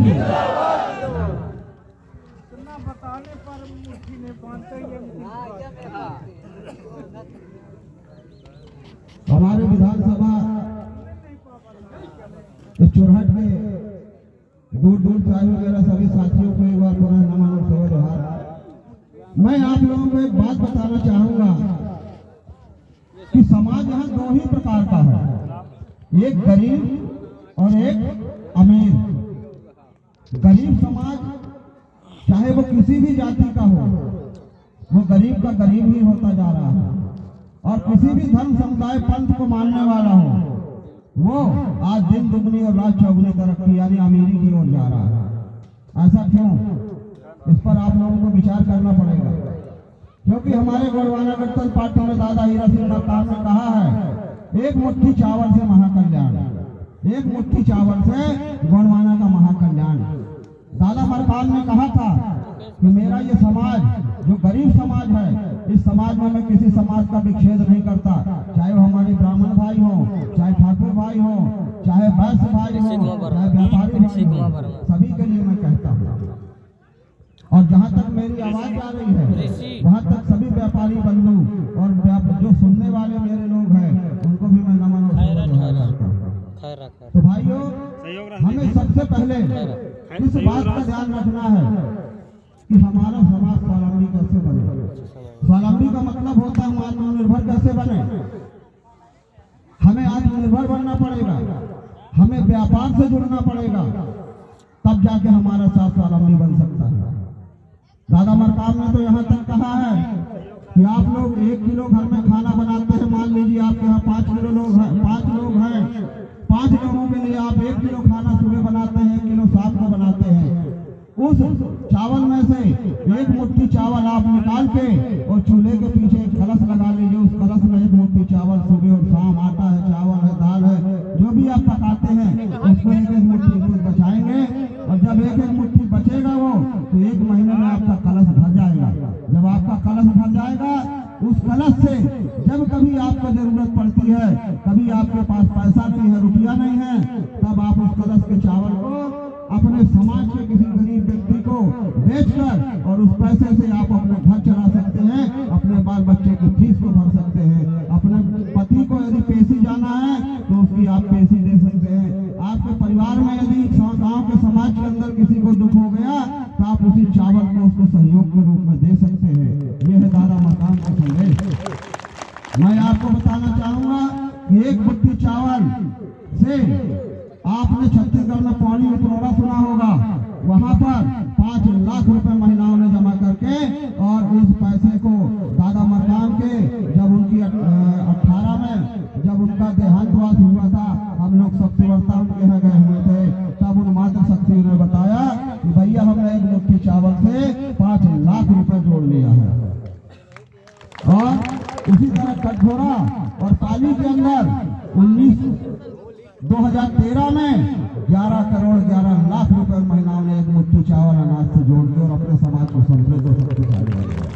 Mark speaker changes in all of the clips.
Speaker 1: की।
Speaker 2: बताने पर मुट्ठी ने बांधते ही
Speaker 1: हमारे विधानसभा इस चुरहट में दूर दूर से आए मेरा सभी साथियों को एक बार पुनः नमन और सवा जोहार। मैं आप लोगों को एक बात बताना चाहूंगा कि समाज यहाँ दो ही प्रकार का है, एक गरीब और एक अमीर। गरीब समाज चाहे वो किसी भी जाति का हो, वो गरीब का गरीब ही होता जा रहा है, और किसी भी धर्म समुदाय पंथ को मानने वाला हो वो आज दिन दुगनी और रात चौगुनी तरक्की यानी अमीरी की ओर जा रहा है। ऐसा क्यों? इस पर आप लोगों को विचार करना पड़ेगा, क्योंकि हमारे गोंडवाना गठबंधन पार्टी में दादा हीरा सिंह मरकाम ने कहा है, एक मुट्ठी चावल से महाकल्याण, एक मुट्ठी चावल से गोंडवाना का महाकल्याण। दादा मरकाम ने कहा था कि मेरा ये समाज जो गरीब समाज है, इस समाज में मैं किसी समाज का विच्छेद नहीं करता, चाहे वो हमारे ब्राह्मण भाई हो, चाहे ठाकुर भाई हो, चाहे वैश्य भाई हो, चाहे व्यापारी भाई हो, सभी के लिए मैं कहता हूँ। और जहाँ तक मेरी आवाज जा रही है वहाँ तक सभी व्यापारी बंधु और जो सुनने वाले मेरे लोग हैं उनको भी मैं नमन और करता हूँ। तो भाइयों, हमें सबसे पहले इस बात का ध्यान रखना है कि हमारा समाज स्वावलंबी कैसे बने। स्वावलंबी का मतलब होता है आत्मनिर्भर कैसे बने। हमें आत्मनिर्भर बनना पड़ेगा, हमें व्यापार से जुड़ना पड़ेगा, तब जाके हमारा साथ स्वावलंबी बन सकता है। दादा मरकाम ने तो यहाँ तक कहा है कि आप लोग 1 किलो घर में खाना बनाते हैं, मान लीजिए आपके यहाँ 5 किलो लोग हैं, 5 लोग हैं, 5 लोगों के लिए आप 1 किलो खाना सुबह बनाते हैं, 1 किलो शाम को बनाते हैं। उस चावल में से एक मुट्ठी चावल आप निकाल के और चूल्हे के पीछे एक कलश लगा लीजिए, उस कलश में एक मुट्ठी चावल सुबह और शाम, आटा है, चावल है, दाल है, जो भी आप पकाते हैं उसको एक एक मुट्ठी रोज बचाएंगे, और जब एक एक मुट्ठी बचेगा वो तो 1 महीने में आपका कलश भर जाएगा। जब आपका कलश भर जाएगा, उस कलश से जब कभी आपको जरूरत पड़ती है, कभी आपके पास पैसा नहीं है, रुपया नहीं है, तब आप उस कलश के चावल को अपने समाज के किसी गरीब व्यक्ति को बेचकर और उस पैसे से आप अपने घर चला सकते हैं, अपने बाल बच्चे की फीस को भर सकते हैं, अपने पति को यदि पेशी जाना है तो उसकी आप पेशी दे सकते हैं। आपके परिवार में यदि गांव के समाज के अंदर किसी को दुख हो गया तो आप उसी चावल को उसको सहयोग के रूप में दे सकते हैं। ये है दादा मरकाम का संदेश। मैं आपको बताना चाहूंगा कि एक मुट्ठी चावल से आपने छत्तीसगढ़ में पानी उपरोड़ा सुना होगा, वहां पर 5 लाख रुपए महिलाओं ने जमा करके, और उस पैसे को दादा मरकाम के जब उनकी 18 में जब उनका देहांतवास हुआ था, हम लोग शक्तिवर्ता उनके यहाँ गए हुए थे, तब उन मातृशक्ति ने बताया कि भैया हमने एक मुट्ठी चावल से 5 लाख रुपए जोड़ लिया है। और उसी तरह कटघोरा और पाली के अंदर 2013 में 11 करोड़ 11 लाख रुपए महिलाओं ने एक मुट्ठी चावल अनाज से जोड़ के और अपने समाज को समृद्ध और शक्तिशाली बनाया।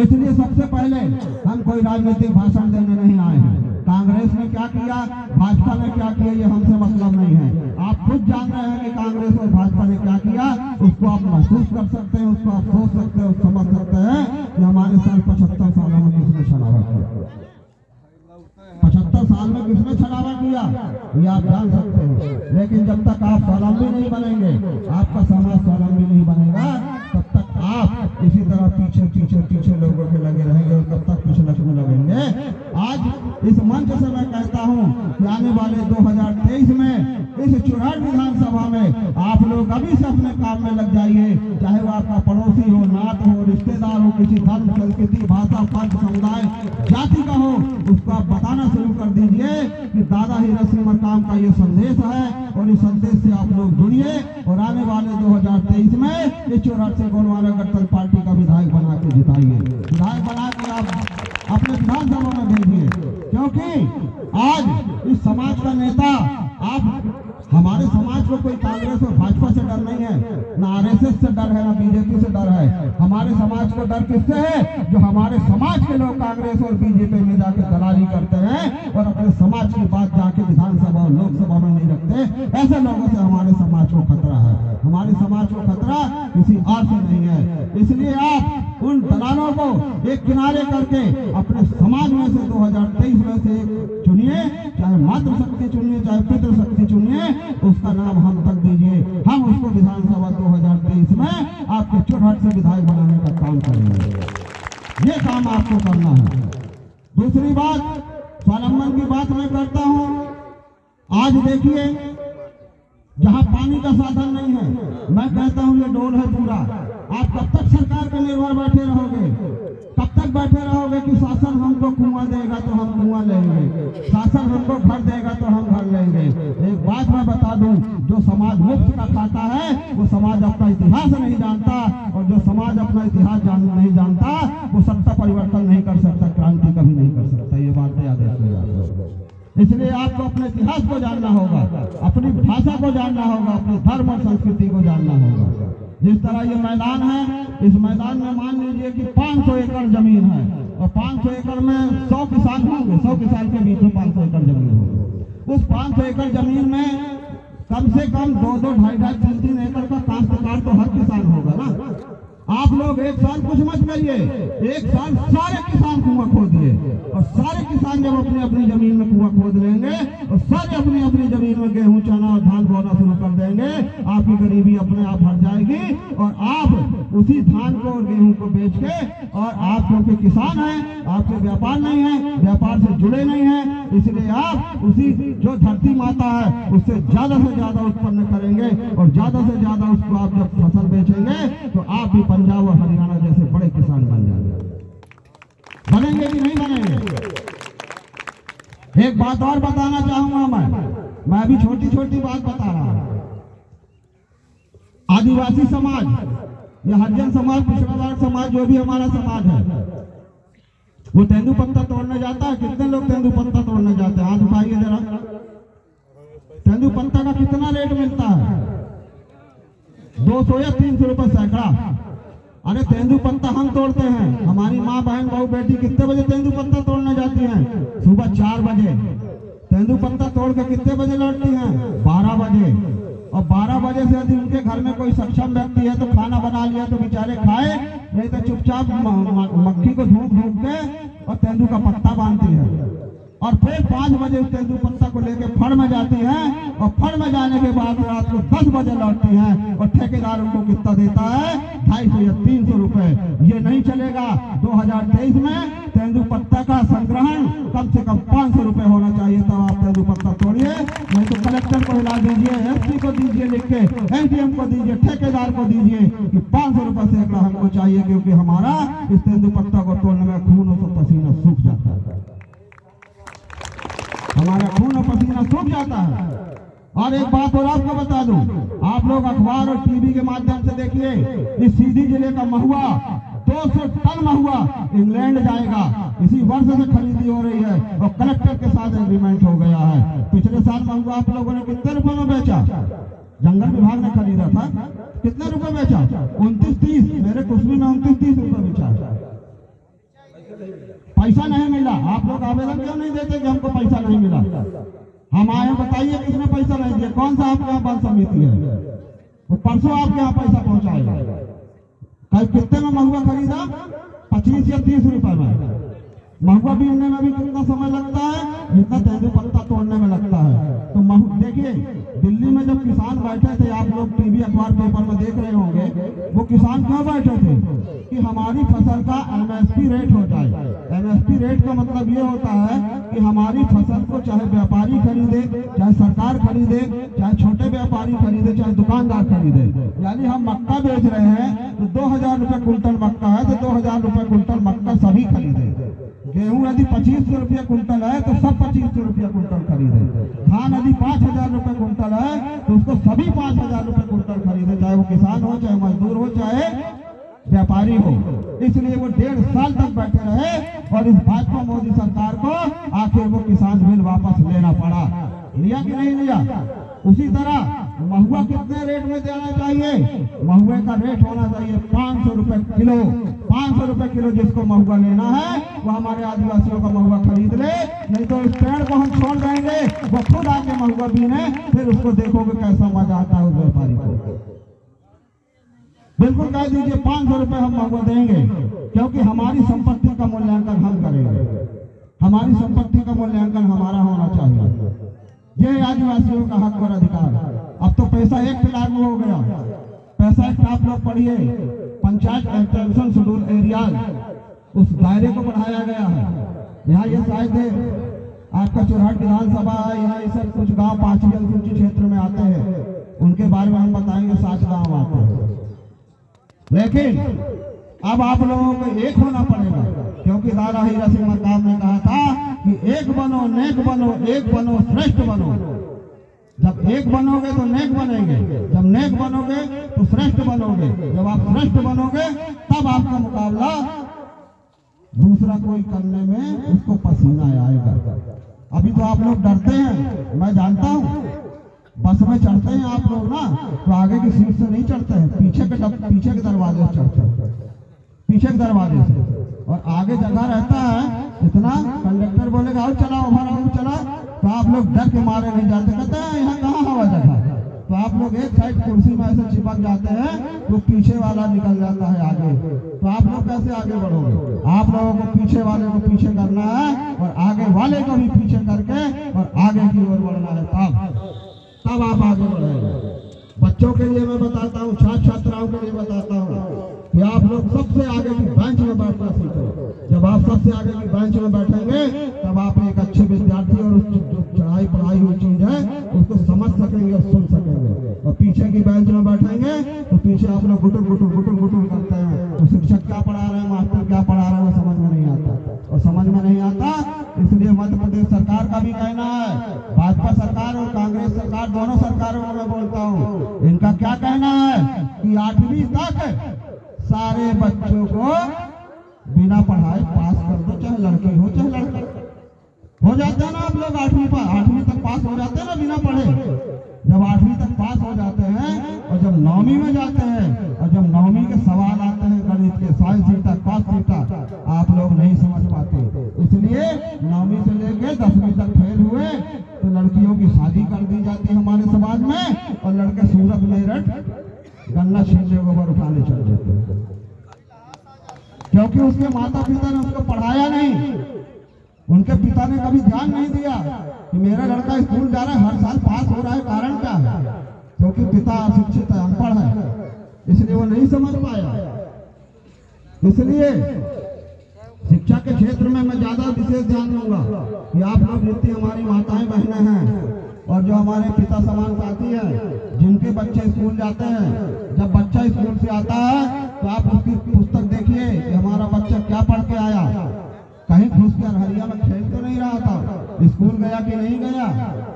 Speaker 1: इसलिए सबसे पहले हम कोई राजनीतिक भाषण देने नहीं आए हैं। कांग्रेस ने क्या किया, भाजपा ने क्या किया, ये हमसे मतलब नहीं है। आप खुद जान रहे हैं कि कांग्रेस और भाजपा ने क्या किया, उसको आप महसूस कर सकते हैं, उसको आप सोच सकते हैं, समझ सकते हैं कि हमारे साथ 75 सालों में किसने छलावा किया, 75 साल में किसने छलावा किया, ये आप जान सकते हैं। लेकिन जब तक आप स्वावलंबी नहीं बनेंगे, आपका समाज स्वावलंबी नहीं बनेगा, तब तक आप इसी तरह पीछे लोगों के लगे रहेंगे और तब तक कुछ लगने लगेंगे। आज इस मंच से मैं कहता हूं कि आने वाले 2023 में इस चुरहट विधानसभा में आप लोग अभी से अपने काम में लग जाइए, चाहे वो आपका पड़ोसी हो, नात हो, रिश्तेदार हो, किसी धर्म, संस्कृति, भाषा, पंथ, समुदाय, जाति का हो, उसको आप बताना शुरू कर दीजिए कि दादा हीरा सिंह मरकाम का ये संदेश है, और इस संदेश से आप लोग जुड़िए और आने वाले 2023 में इस चुरहट से गोंडवाना गठबंधन पार्टी का विधायक बना के जिताइए, विधायक बना के आप अपने विधानसभा में भेजिए। क्योंकि आज इस समाज का नेता, आप हमारे समाज को कोई कांग्रेस और भाजपा से डर नहीं है, ना आरएसएस से डर है, ना बीजेपी से डर है। हमारे समाज को डर किससे है? जो हमारे समाज के लोग कांग्रेस और बीजेपी में जाके दलाली करते हैं और अपने समाज की बात जाके विधानसभा और लोकसभा में नहीं रखते। ऐसे लोगों से हमारे समाज समाज को खतरा है। हमारे समाज को खतरा किसी और से नहीं है। इसलिए आप उन दलालों को एक किनारे करके अपने समाज में से 2023 में से एक चुनिए, चाहे मातृशक्ति चुनिए, चाहे पितृशक्ति चुनिए, उसका नाम हम तक दीजिए। हम उसको विधानसभा 2023 में आपके चुरहट से विधायक बनाने का काम करेंगे। ये काम आपको करना है। दूसरी बात, स्वावलंबन की बात मैं करता हूँ। आज देखिए, जहाँ पानी का साधन नहीं है, मैं कहता हूँ ये डोल है पूरा। आप कब तक सरकार पे निर्भर बैठे रहोगे? कब तक बैठे रहोगे कि शासन हमको कुआं देगा तो हम कुआं लेंगे, शासन हमको घर देगा तो हम घर लेंगे? एक बात मैं बता दूं, जो समाज मुफ्त का खाता है वो समाज अपना इतिहास नहीं जानता, और जो समाज अपना इतिहास नहीं जानता वो सत्ता परिवर्तन नहीं कर सकता, क्रांति कभी नहीं कर सकता। ये बात याद रखिएगा। इसलिए आपको अपने इतिहास को जानना होगा, अपनी भाषा को जानना होगा, अपने धर्म और संस्कृति को जानना होगा। जिस तरह ये मैदान है, इस मैदान में मान लीजिए कि 500 एकड़ जमीन है, और 500 एकड़ में 100 किसान होंगे, 100 किसान के बीच में 500 एकड़ जमीन होगी। उस 500 एकड़ जमीन में कम से कम 2-2, 2.5, 3-3 एकड़ का काश्तकार तो हर किसान होगा ना। आप लोग एक साल कुछ मत करिए, एक साल सारे किसान कुआं खोदिए, और सारे किसान जब अपनी अपनी जमीन में कुआं खोद लेंगे और सारे अपनी अपनी जमीन में गेहूं, चना और धान बोना शुरू कर देंगे, आपकी गरीबी अपने आप हट जाएगी, और आप उसी धान को और गेहूं को बेच के, और आप क्योंकि किसान हैं, आपके व्यापार नहीं है, व्यापार से जुड़े नहीं हैं, इसलिए आप उसी जो धरती माता है उससे ज्यादा से ज्यादा उत्पन्न करेंगे, और ज्यादा से ज्यादा उसको आप जब फसल बेचेंगे तो आप भी पंजाब और हरियाणा जैसे बड़े किसान बन जाएंगे। बनेंगे कि नहीं बनेंगे? एक बात और बताना चाहूंगा मैं अभी छोटी छोटी बात बता रहा हूं। आदिवासी समाज या हरिजन समाज, पिछड़ा वर्ग समाज, जो भी हमारा समाज है, वो तेंदुपत्ता तोड़ने जाता है। कितने लोग तेंदुपत्ता तोड़ने जाते हैं? हाथ उठाइए जरा। तेंदुपत्ता का कितना रेट मिलता है? 200 या 300 रुपए सैकड़ा। अरे तेंदुपत्ता हम तोड़ते हैं, हमारी माँ, बहन, बहू, बेटी कितने बजे तेंदुपत्ता तोड़ने जाती हैं? सुबह 4 बजे। तेंदुपत्ता तोड़ के कितने बजे लौटती हैं? 12 बजे। और 12 बजे से यदि उनके घर में कोई सक्षम व्यक्ति है तो खाना बना लिया तो बेचारे खाए, नहीं तो चुपचाप मक्खी को धूप के और तेंदु का पत्ता बांधती है, और फिर 5 बजे उस तेंदुपत्ता को लेके फड़ में जाती हैं, और फड़ में जाने के बाद रात को 10 बजे लौटती हैं, और ठेकेदार उनको कितना देता है? 250 या 300 रुपए। ये नहीं चलेगा। 2023 में तेंदुपत्ता का संग्रहण कम से कम 500 रुपए होना चाहिए, तब आप तेंदुपत्ता तोड़िए। नहीं तो कलेक्टर को हिला दीजिए, एसपी को दीजिए लिख के, एसडीएम को दीजिए, ठेकेदार को दीजिए कि 500 रुपए सैकड़ा हमको चाहिए, क्योंकि हमारा इस तेंदुपत्ता को तोड़ने में खून और पसीना सूख जाता है, हमारा खून और पसीना सूख जाता है। और एक बात और आपको बता दूं, आप लोग अखबार और टीवी के माध्यम से देखिए, इस सीधी जिले का महुआ, 200 टन महुआ इंग्लैंड जाएगा। इसी वर्ष से खरीदी हो रही है, और कलेक्टर के साथ एग्रीमेंट हो गया है। पिछले साल महुआ आप लोगों ने कितने रुपए में बेचा? जंगल विभाग ने खरीदा था, कितने रुपए बेचा? 29-30। मेरे कुसमी में 29-30 रुपए बेचा। पैसा नहीं मिला। आप लोग आवेदन क्यों नहीं देते कि हमको पैसा नहीं मिला? हम आए, बताइए किसने पैसा नहीं दिया? कौन सा आपके यहाँ बल समिति है? वो परसों आपके यहाँ पैसा पहुंचाएगा। कल कितने में महुआ खरीदा? 25 या 30 रुपए में। महुआ बीनने में भी कितना समय लगता है? जितना तेंदुपत्ता तोड़ने में लगता है। तो देखिए, दिल्ली में जब किसान बैठे थे, आप लोग टीवी, अखबार, पेपर में देख रहे होंगे, वो किसान क्यों बैठे थे? कि हमारी फसल का एमएसपी रेट हो जाए। एमएसपी रेट का मतलब ये होता है कि हमारी फसल को चाहे व्यापारी खरीदे, चाहे सरकार खरीदे, चाहे छोटे व्यापारी खरीदे, चाहे दुकानदार खरीदे। यानी हम मक्का बेच रहे हैं तो 2000 रुपए कुंटल मक्का है तो 2000 रुपए कुंटल मक्का सभी खरीदे। गेहूं यदि 2500 रुपया कुंटल है तो सब 2500 रुपया कुंटल खरीदे। धान यदि 5000 रुपए कुंटल है तो उसको सभी 5000 रुपए कुंटल खरीदे, चाहे वो किसान हो, चाहे मजदूर हो, चाहे व्यापारी हो। इसलिए वो 1.5 साल तक बैठे रहे, और इस भाजपा मोदी सरकार को आखिर वो किसान बिल वापस लेना पड़ा। लिया कि नहीं लिया? उसी तरह महुआ कितने रेट में देना चाहिए? महुए का रेट होना चाहिए 500 रुपए किलो। 500 रुपए किलो जिसको महुआ लेना है वो हमारे आदिवासियों का महुआ खरीद ले, नहीं तो इस पेड़ को हम छोड़ देंगे, वो खुद आके महुआ बीने, फिर उसको देखोगे कैसा मजा आता है उस व्यापारी बिल्कुल कह दीजिए 500 रुपये हम आपको देंगे, क्योंकि हमारी संपत्ति का मूल्यांकन हम करेंगे। हमारी संपत्ति का मूल्यांकन हमारा होना चाहिए। ये आदिवासियों का हक और अधिकार। अब तो पैसा एक्ट लागू हो गया। पैसा एक्ट आप लोग पढ़िए, पंचायत एक्सटेंशन शेड्यूल एरिया, उस दायरे को बढ़ाया गया है। यहाँ ये शायद आपका चुरहट विधानसभा है, यहाँ ये सब कुछ गांव पांचवी अनुसूची क्षेत्र में आते हैं, उनके बारे में हम बताएंगे। 7 गांव आते हैं, लेकिन अब आप लोगों को एक होना पड़ेगा, क्योंकि दादा हीरा सिंह मरकाम ने कहा था कि एक बनो, नेक बनो, एक बनो, श्रेष्ठ बनो। जब एक बनोगे तो नेक बनेंगे, जब नेक बनोगे तो श्रेष्ठ बनोगे, जब आप श्रेष्ठ बनोगे तब आपका मुकाबला दूसरा कोई करने में उसको पसीना आएगा। अभी तो आप लोग डरते हैं, मैं जानता हूँ। बस में चढ़ते हैं आप लोग ना, तो आगे की सीट से नहीं चढ़ते हैं, पीछे के दरवाजे से चढ़ते हैं, पीछे के दरवाजे से। और आगे जगह रहता है इतना, कंडक्टर बोलेगा और चला, ओवर और चला, तो आप लोग डर के मारे नहीं जाते, कहते हैं यहाँ कहाँ हवा जगह। तो आप लोग एक साइड कुर्सी में ऐसे चिपक जाते हैं, तो पीछे वाला निकल जाता है आगे। तो आप लोग कैसे आगे बढ़ोगे? आप लोगों को पीछे वाले को पीछे करना है और आगे वाले को भी पीछे करके और आगे की ओर बढ़ना है, तब आप आगे बढ़ेंगे। बच्चों के लिए मैं बताता हूँ, छात्र छात्राओं के लिए बताता हूँ कि आप लोग सबसे आगे की बेंच में बैठना सीखो। जब आप सबसे आगे की बेंच में बैठेंगे तब आप एक अच्छे विद्यार्थी और जो चढ़ाई पढ़ाई हुई चीज है उसको समझ सकेंगे और सुन सकेंगे। और पीछे की बेंच में बैठेंगे तो पीछे आप लोग गुटुर करते हैं, तो शिक्षक क्या पढ़ा रहे हैं, मास्टर क्या पढ़ा रहे हैं, वो समझ में नहीं आता। और समझ में नहीं आता, इसलिए मध्य प्रदेश सरकार का भी कहना है, भाजपा सरकार और कांग्रेस सरकार दोनों सरकारों को मैं बोलता हूँ, इनका क्या कहना है कि 8वीं तक सारे बच्चों को बिना पढ़ाए पास कर दो, चाहे लड़की हो चाहे लड़का हो। जाते हैं ना आप लोग 8वीं तक पास हो जाते हैं ना बिना पढ़े। जब 8वीं तक पास हो जाते हैं और जब 9वीं में जाते हैं और जब 9वीं के सवाल आते हैं गणित के, साइंस थीटा, कॉस थीटा, आप लोग नहीं समझ पाते। इसलिए 9वीं से लेके 10वीं तक फेल हुए तो लड़कियों की शादी कर दी जाती है हमारे समाज में, और लड़के सूरत मेरठ गन्ना छीनने को ऊपर उठाने चल जाते हैं, क्योंकि उसके माता पिता ने उसको पढ़ाया नहीं। उनके पिता ने कभी ध्यान नहीं दिया कि मेरा लड़का स्कूल जा रहा है, हर साल पास हो रहा है, कारण क्या है? क्योंकि पिता अशिक्षित है, अनपढ़ है, इसलिए वो नहीं समझ पाया। इसलिए शिक्षा के क्षेत्र में मैं ज्यादा विशेष ध्यान दूंगा कि आप लोग जितनी हमारी माताएं बहनें हैं और जो हमारे पिता समान साथी हैं, जिनके बच्चे स्कूल जाते हैं, जब बच्चा स्कूल से आता है तो आप उसकी पुस्तक देखिए कि हमारा बच्चा क्या पढ़ के आया, कहीं घुस के अरहरिया में खेल तो नहीं रहा था, स्कूल गया कि नहीं गया।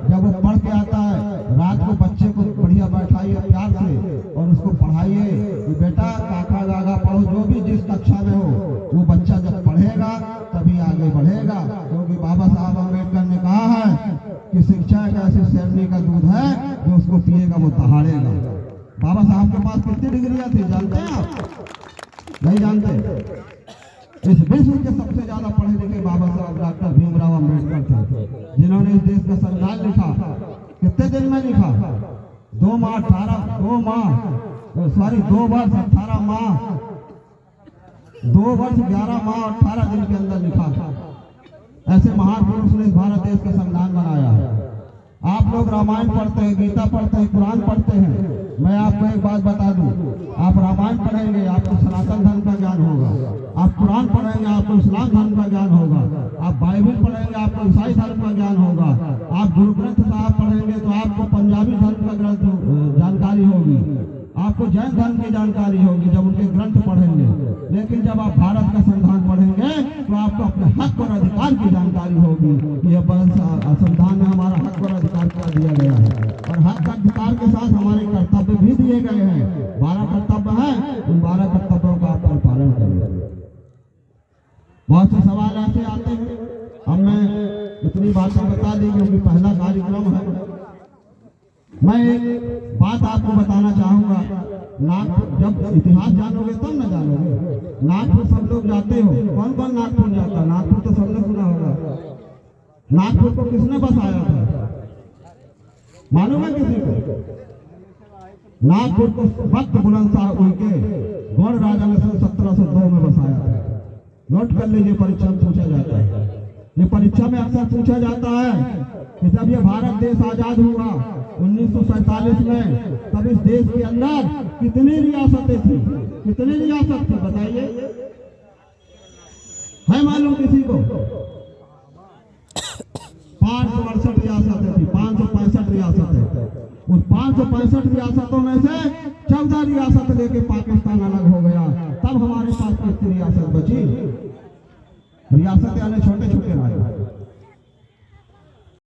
Speaker 1: जब वो पढ़ के आता है, रात को बच्चे को बढ़िया बैठाइए प्यार से और उसको पढ़ाइए कि बेटा काका गागा पढ़ो, जो भी जिस कक्षा में हो, वो बच्चा जब पढ़ेगा तभी आगे बढ़ेगा। क्योंकि बाबा साहब अम्बेडकर ने कहा है कि शिक्षा एक ऐसी शेरनी का दूध है जो उसको पिएगा वो दहाड़ेगा। बाबा साहब के पास कितनी डिग्रियां थी जानते हैं आप? नहीं जानते। इस विश्व के सबसे ज्यादा पढ़े लिखे बाबा साहब डॉक्टर भीमराव अम्बेडकर थे, जिन्होंने इस देश का संविधान लिखा। कितने दिन में लिखा? 2 वर्ष 18 माह 2 वर्ष 11 माह 18 दिन के अंदर लिखा था। ऐसे महान पुरुष ने इस भारत देश का संविधान बनाया है। आप लोग रामायण पढ़ते हैं, गीता पढ़ते हैं, कुरान पढ़ते हैं। मैं आपको एक बात बता दूं, आप रामायण पढ़ेंगे आपको सनातन धर्म का ज्ञान होगा, आप कुरान पढ़ेंगे आपको इस्लाम धर्म का ज्ञान होगा, आप बाइबल पढ़ेंगे आपको ईसाई धर्म का ज्ञान होगा, आप गुरु ग्रंथ साहब पढ़ेंगे तो आपको पंजाबी धर्म का ग्रंथ जानकारी होगी, आपको जैन धर्म की जानकारी होगी जब उनके ग्रंथ पढ़ेंगे। लेकिन जब आप भारत का संविधान पढ़ेंगे तो आपको अपने हक और अधिकार की जानकारी होगी कि यह संविधान में हमारा हक और अधिकार क्या दिया गया है, और हक अधिकार के साथ हमारे कर्तव्य भी दिए गए हैं। 12 कर्तव्य हैं, उन 12 कर्तव्यों का आप पालन करेंगे। बहुत से सवाल ऐसे आते हैं, अब मैं इतनी बातें बता दी क्योंकि पहला कार्यक्रम है। मैं एक बात आपको बताना चाहूंगा, नागपुर जब इतिहास जानोगे तब न जानोगे। नागपुर सब लोग जाते हो, कौन कौन नागपुर जाता है? नागपुर तो सबने सुना होगा। नागपुर को किसने बसाया था? मालूम है किसी को? नागपुर को वक्त बुलंदशाह उनके गौड़ राजा ने सन 1702 में बसाया था। नोट कर लीजिए, परीक्षा में पूछा जाता है। ये परीक्षा में अक्सर पूछा जाता है कि जब ये भारत देश आजाद हुआ 1947 में, तब इस देश के अंदर कितनी रियासतें थी? कितनी रियासत थी बताइए, है मालूम किसी को? 568 रियासतें थी, 565 रियासतें। उस 565 रियासतों में से 14 रियासत लेके पाकिस्तान अलग हो गया, तब हमारे पास कितनी रियासत बची? रियासत यानी छोटे छोटे राज्य।